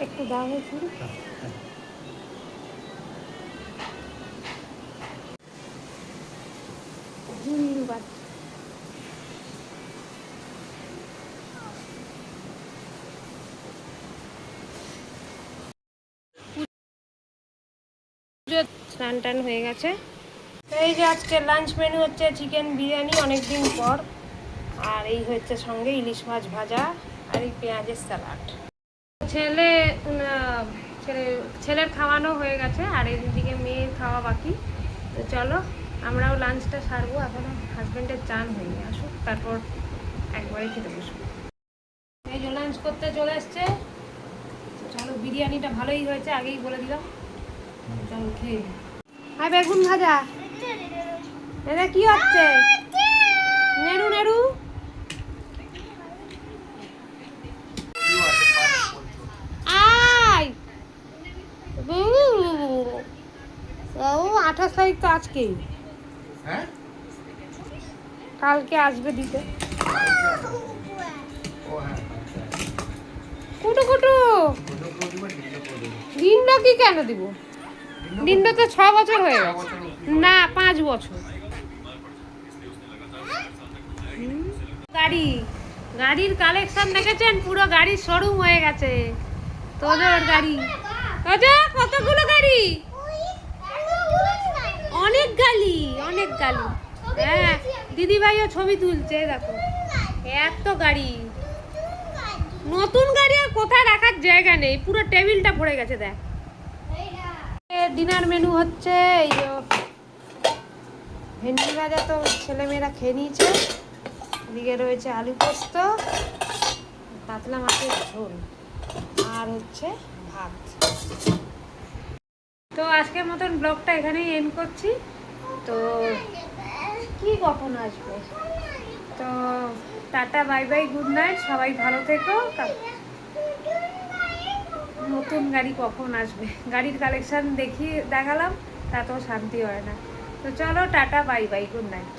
একটু দাও হয়েছিল। স্নান টান হয়ে গেছে। তো এই যে আজকে লাঞ্চ মেনু হচ্ছে চিকেন বিরিয়ানি অনেকদিন পর, আর এই হচ্ছে সঙ্গে ইলিশ মাছ ভাজা আর এই পেঁয়াজের স্যালাড। ছেলের খাওয়ানো হয়ে গেছে আর এইদিকে মেয়ের খাওয়া বাকি। তো চলো আমরাও লাঞ্চটা সারবো, এখনো হাজব্যান্ডের চান হয়নি, আসুক তারপর একবারে খেতে বসবো। এই যে লাঞ্চ করতে চলে এসছে। চলো বিরিয়ানিটা ভালোই হয়েছে, আগেই বলে দিলাম। চলো খেয়ে আর বেগুন ভাজা। এটা কি হচ্ছে? নেড়ু নেড়ু আয়। 28 তারিখ তো আজকেই, কালকে আসবে দিতে। কুটু কুটু ডিন্ডো কি কেন দিব? ডিন্ডো তো 6 বছর হয়ে গেছে, না 5 বছর। গাড়ির কালেকশন দেখেছেন? পুরো গাড়ির শোরুম হয়ে গেছে। তোদের গাড়ি কতগুলো গাড়ি, অনেক গাড়ি। হ্যাঁ দিদি ভাইও ছবি তুলছে, দেখো এত গাড়ি। নতুন গাড়ি আর কোথায় রাখার জায়গা নেই, পুরো টেবিলটা ভরে গেছে। দেখ ডিনার মেনু হচ্ছে এই ভেন্ডি ভাজা, তো ছেলেমেয়েরা খেয়ে নিয়েছে। এদিকে রয়েছে আলু পোস্ত, পাতলা মাছের ঝোল, আর হচ্ছে ভাত। তো আজকের মতন ব্লগটা এখানেই এন্ড করছি। তো কি কখন আসবে? তো tata bye bye, good night, সবাই ভালো থেকো। নতুন গাড়ি কখন আসবে? গাড়ির কালেকশন দেখালাম, তাতেও শান্তি হয় না। তো চলো tata bye bye, good night.